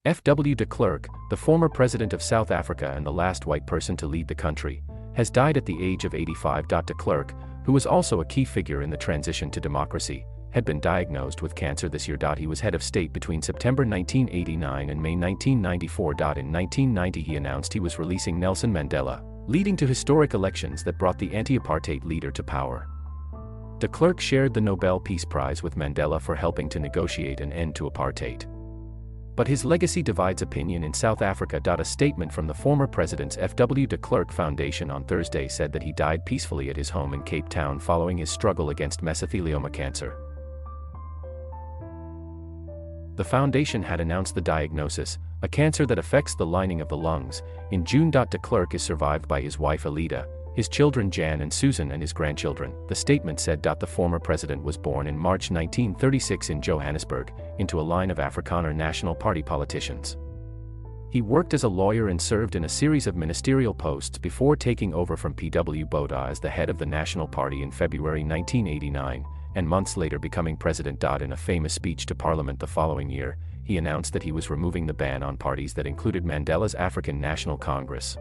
F.W. de Klerk, the former president of South Africa and the last white person to lead the country, has died at the age of 85. De Klerk, who was also a key figure in the transition to democracy, had been diagnosed with cancer this year. He was head of state between September 1989 and May 1994. In 1990 he announced he was releasing Nelson Mandela, leading to historic elections that brought the anti-apartheid leader to power. De Klerk shared the Nobel Peace Prize with Mandela for helping to negotiate an end to apartheid. But his legacy divides opinion in South Africa. A statement from the former president's F.W. de Klerk Foundation on Thursday said that he died peacefully at his home in Cape Town following his struggle against mesothelioma cancer. The foundation had announced the diagnosis, a cancer that affects the lining of the lungs, in June. De Klerk is survived by his wife Alida, his children Jan and Susan, and his grandchildren. The statement said. The former president was born in March 1936 in Johannesburg, into a line of Afrikaner National Party politicians. He worked as a lawyer and served in a series of ministerial posts before taking over from P.W. Botha as the head of the National Party in February 1989, and months later becoming president. In a famous speech to Parliament the following year, he announced that he was removing the ban on parties that included Mandela's African National Congress.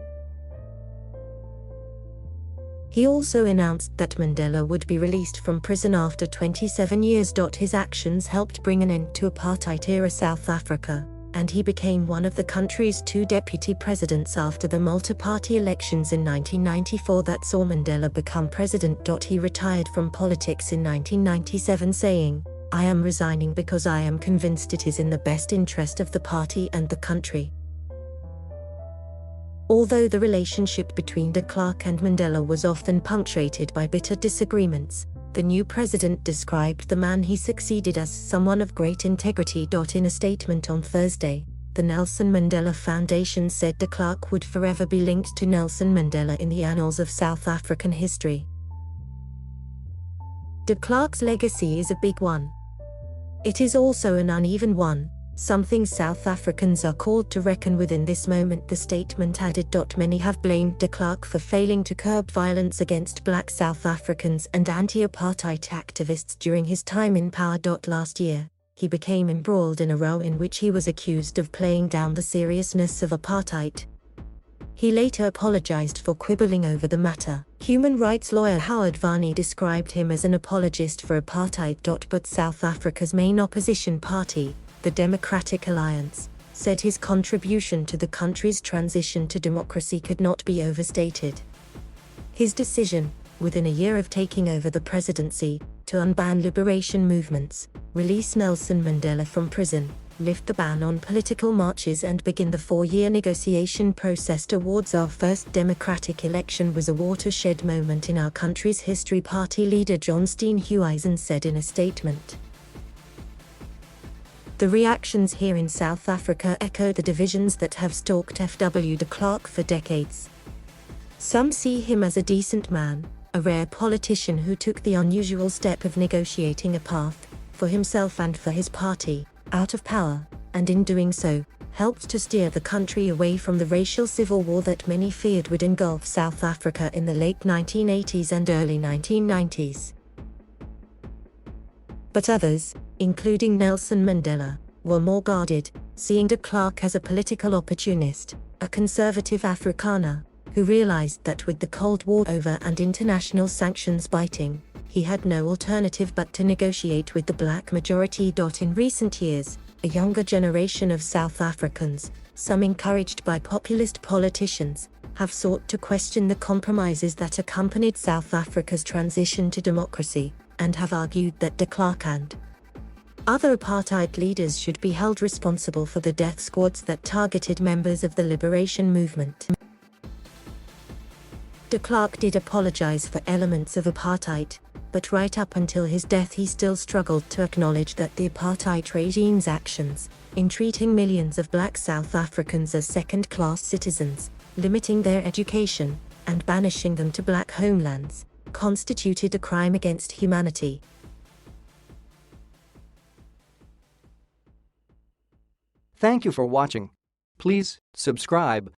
He also announced that Mandela would be released from prison after 27 years. His actions helped bring an end to apartheid-era South Africa, and he became one of the country's 2 deputy presidents after the multi-party elections in 1994 that saw Mandela become president. He retired from politics in 1997 saying, "I am resigning because I am convinced it is in the best interest of the party and the country." Although the relationship between de Klerk and Mandela was often punctuated by bitter disagreements, the new president described the man he succeeded as someone of great integrity. In a statement on Thursday, the Nelson Mandela Foundation said de Klerk would forever be linked to Nelson Mandela in the annals of South African history. De Klerk's legacy is a big one. It is also an uneven one, something South Africans are called to reckon with in this moment, the statement added. Many have blamed de Klerk for failing to curb violence against black South Africans and anti-apartheid activists during his time in power. Last year, he became embroiled in a row in which he was accused of playing down the seriousness of apartheid. He later apologized for quibbling over the matter. Human rights lawyer Howard Varney described him as an apologist for apartheid. But South Africa's main opposition party, the Democratic Alliance, said his contribution to the country's transition to democracy could not be overstated. His decision, within a year of taking over the presidency, to unban liberation movements, release Nelson Mandela from prison, lift the ban on political marches and begin the 4-year negotiation process towards our first democratic election was a watershed moment in our country's history, party leader John Steenhuisen said in a statement. The reactions here in South Africa echo the divisions that have stalked F.W. de Klerk for decades. Some see him as a decent man, a rare politician who took the unusual step of negotiating a path, for himself and for his party, out of power, and in doing so, helped to steer the country away from the racial civil war that many feared would engulf South Africa in the late 1980s and early 1990s. But others, including Nelson Mandela, were more guarded, seeing de Klerk as a political opportunist, a conservative Afrikaner, who realized that with the Cold War over and international sanctions biting, he had no alternative but to negotiate with the black majority. In recent years, a younger generation of South Africans, some encouraged by populist politicians, have sought to question the compromises that accompanied South Africa's transition to democracy, and have argued that de Klerk and other apartheid leaders should be held responsible for the death squads that targeted members of the liberation movement. De Klerk did apologize for elements of apartheid, but right up until his death he still struggled to acknowledge that the apartheid regime's actions, in treating millions of black South Africans as second-class citizens, limiting their education, and banishing them to black homelands, constituted a crime against humanity. Thank you for watching. Please subscribe